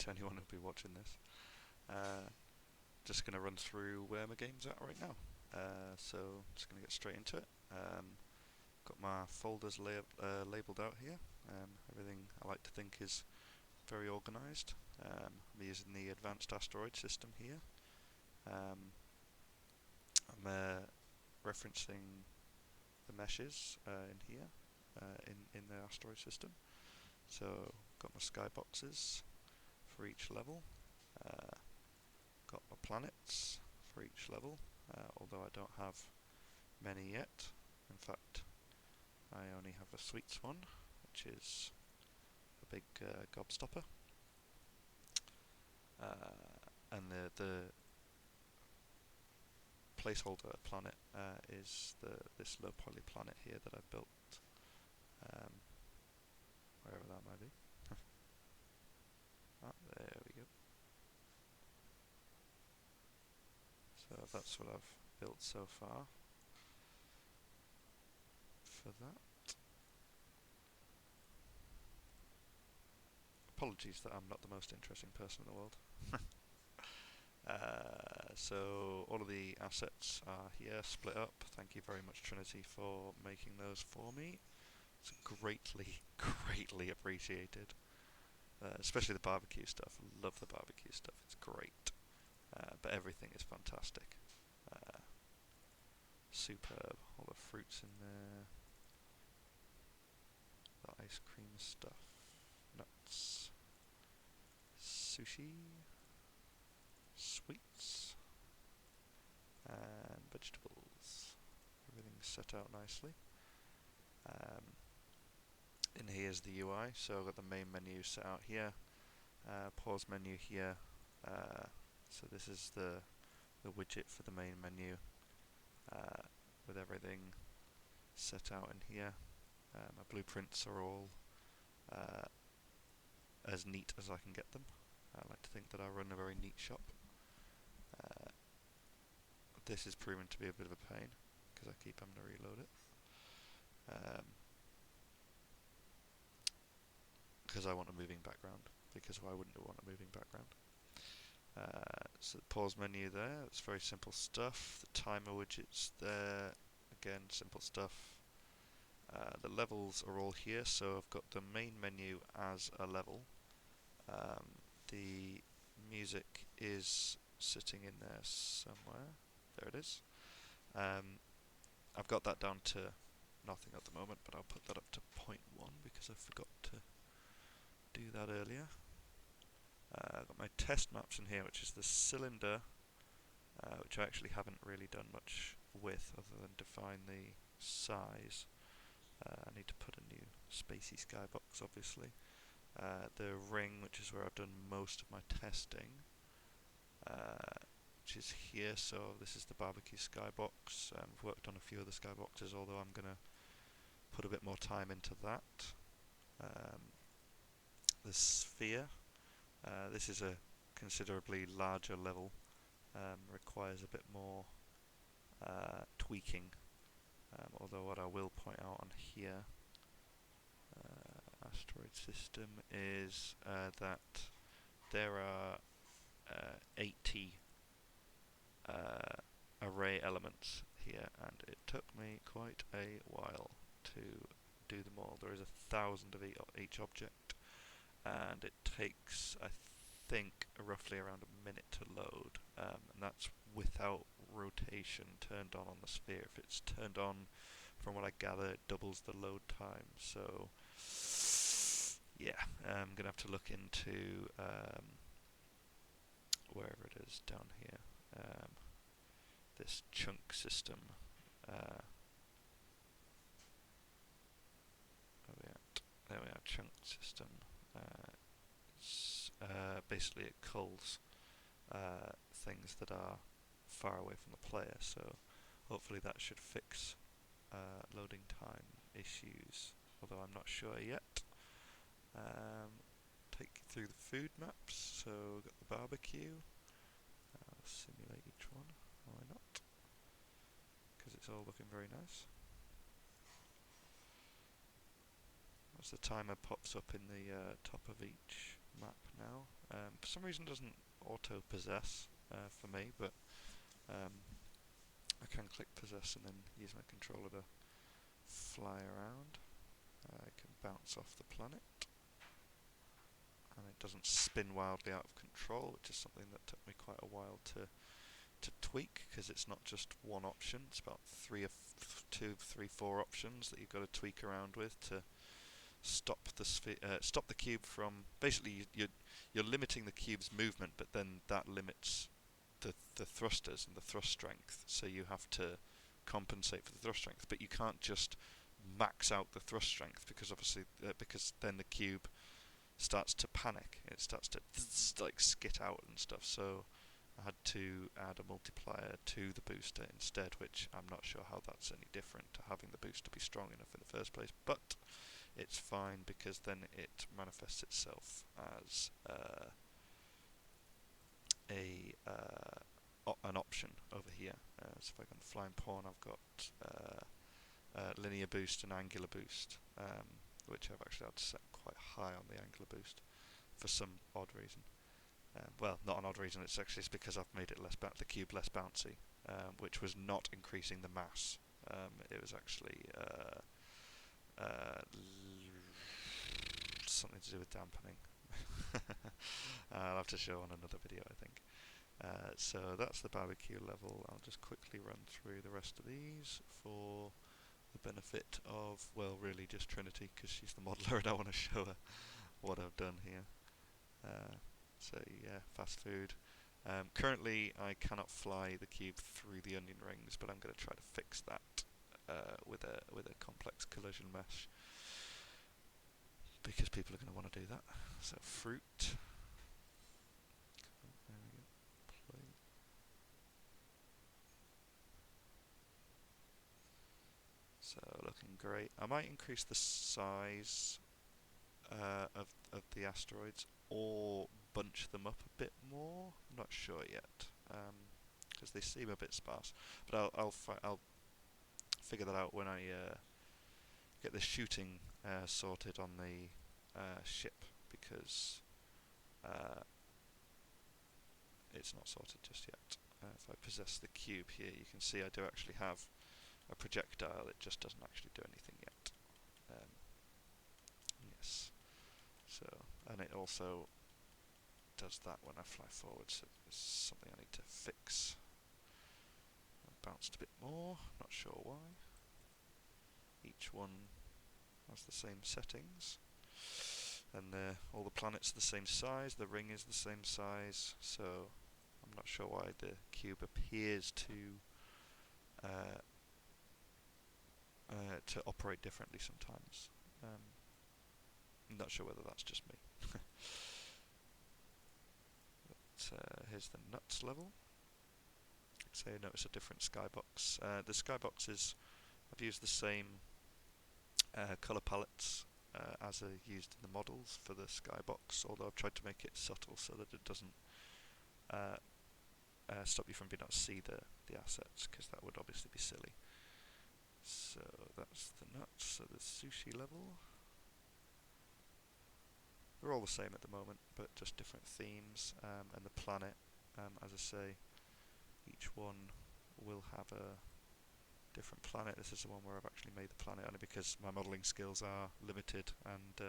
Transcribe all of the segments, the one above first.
to anyone who'll be watching this. Just going to run through where my game's at right now. So just going to get straight into it. Got my folders labelled out here. Everything I like to think is very organised. I'm using the Advanced Asteroid System here. I'm referencing the meshes in here in the asteroid system. So got my skyboxes for each level. Got my planets for each level, although I don't have many yet. In fact, I only have a sweets one, which is a big gobstopper. And the placeholder planet is this low poly planet here that I've built, wherever that might be. There we go. So that's what I've built so far for that. Apologies that I'm not the most interesting person in the world. So all of the assets are here, split up. Thank you very much, Trinity, for making those for me. It's greatly, greatly appreciated. Especially the barbecue stuff. Love the barbecue stuff. It's great. But everything is fantastic. Superb. All the fruits in there. The ice cream stuff. Nuts. Sushi. Sweets. And vegetables. Everything's set out nicely. In here's the UI, so I've got the main menu set out here, pause menu here, so this is the widget for the main menu, with everything set out in here. My blueprints are all as neat as I can get them. I like to think that I run a very neat shop. This is proven to be a bit of a pain, because I keep having to reload it. Because I want a moving background, because why wouldn't I want a moving background? So the pause menu there, it's very simple stuff. The timer widget's there, again simple stuff. The levels are all here, so I've got the main menu as a level. The music is sitting in there somewhere. There it is. I've got that down to nothing at the moment, but I'll put that up to 0.1 because I forgot to do that earlier. I've got my test maps in here, which is the cylinder, which I actually haven't really done much with other than define the size. I need to put a new spacey skybox, obviously. The ring, which is where I've done most of my testing, which is here, so this is the barbecue skybox. I've worked on a few other skyboxes, although I'm going to put a bit more time into that. The sphere, this is a considerably larger level, requires a bit more tweaking, although what I will point out on here, asteroid system, is that there are 80 array elements here, and it took me quite a while to do them all. There is 1,000 of each object, and it takes, I think, roughly around a minute to load, and that's without rotation turned on the sphere. If it's turned on, from what I gather, it doubles the load time. So yeah, I'm gonna have to look into wherever it is down here, this chunk system. Where we at? There we are, chunk system. Basically it culls things that are far away from the player, so hopefully that should fix loading time issues, although I'm not sure yet. Take you through the food maps, so we've got the barbecue. I'll simulate each one, why not? Because it's all looking very nice. As the timer pops up in the top of each map now. For some reason it doesn't auto-possess for me, but I can click possess and then use my controller to fly around. I can bounce off the planet, and it doesn't spin wildly out of control, which is something that took me quite a while to tweak, because it's not just one option. It's about two, three, four options that you've got to tweak around with to stop the cube from. Basically, you're limiting the cube's movement, but then that limits the thrusters and the thrust strength. So you have to compensate for the thrust strength, but you can't just max out the thrust strength, because obviously because then the cube starts to panic. It starts to like skit out and stuff. So I had to add a multiplier to the booster instead, which I'm not sure how that's any different to having the booster be strong enough in the first place, but it's fine because then it manifests itself as an option over here. So if I go on flying pawn, I've got linear boost and angular boost, which I've actually had to set quite high on the angular boost for some odd reason. Well, not an odd reason. It's because I've made it the cube less bouncy, which was not increasing the mass. It was actually something to do with dampening. I'll have to show on another video, I think. So that's the barbecue level. I'll just quickly run through the rest of these for the benefit of, well, really just Trinity, because she's the modeler and I want to show her what I've done here. So yeah, fast food. Currently I cannot fly the cube through the onion rings, but I'm going to try to fix that with a complex collision mesh, because people are going to want to do that. So fruit. There we go. Play. So looking great. I might increase the size of the asteroids, or bunch them up a bit more. I'm not sure yet, because they seem a bit sparse. But I'll figure that out when I get the shooting sorted on the ship, because it's not sorted just yet. If I possess the cube here, you can see I do actually have a projectile. It just doesn't actually do anything yet. Yes. So, and it also does that when I fly forward, so it's something I need to fix. I bounced a bit more, not sure why. Each one has the same settings, and all the planets are the same size, the ring is the same size, so I'm not sure why the cube appears to operate differently sometimes. I'm not sure whether that's just me. Here's the nuts level. So you notice a different skybox. The skyboxes, I've used the same colour palettes as are used in the models for the skybox, although I've tried to make it subtle so that it doesn't stop you from being able to see the assets, because that would obviously be silly. So that's the nuts. So the sushi level. They're all the same at the moment, but just different themes. And the planet, as I say, each one will have a different planet. This is the one where I've actually made the planet only because my modelling skills are limited, and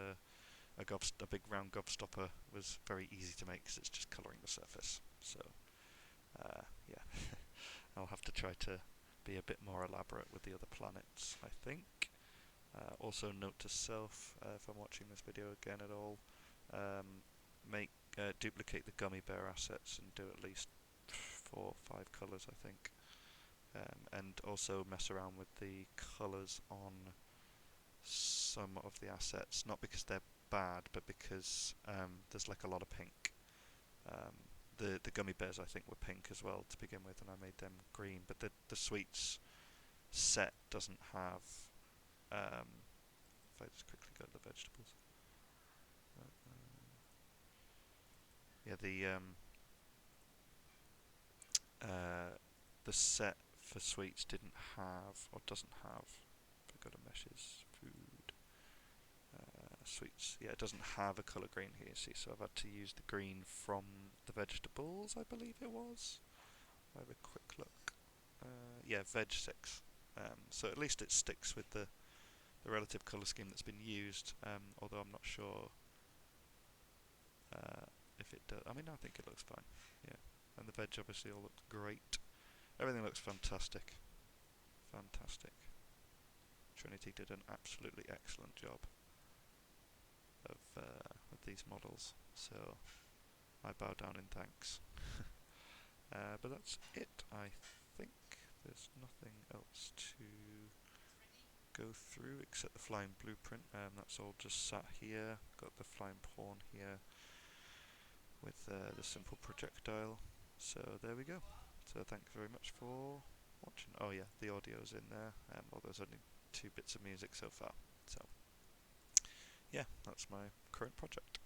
a big round gobstopper was very easy to make because it's just colouring the surface. So yeah, I'll have to try to be a bit more elaborate with the other planets, I think. Also note to self, if I'm watching this video again at all, duplicate the gummy bear assets and do at least 4 or 5 colours, I think. And also mess around with the colours on some of the assets, not because they're bad, but because there's like a lot of pink. The gummy bears, I think, were pink as well to begin with, and I made them green, but the sweets set doesn't have, if I just quickly go to the vegetables, yeah, the set for sweets didn't have, or doesn't have, if I go to meshes, food, sweets. Yeah, it doesn't have a colour green here, see, so I've had to use the green from the vegetables, I believe it was. I have a quick look. Yeah, Veg 6. So at least it sticks with the relative colour scheme that's been used, although I'm not sure if it does. I mean, I think it looks fine, yeah. And the veg obviously all looks great. Everything looks fantastic. Fantastic. Trinity did an absolutely excellent job of these models, so I bow down in thanks. But that's it, I think. There's nothing else to go through except the flying blueprint. That's all just sat here. Got the flying pawn here with the simple projectile. So there we go. So thanks very much for watching. Oh yeah, the audio's in there. Well, there's only 2 bits of music so far. So yeah, that's my current project.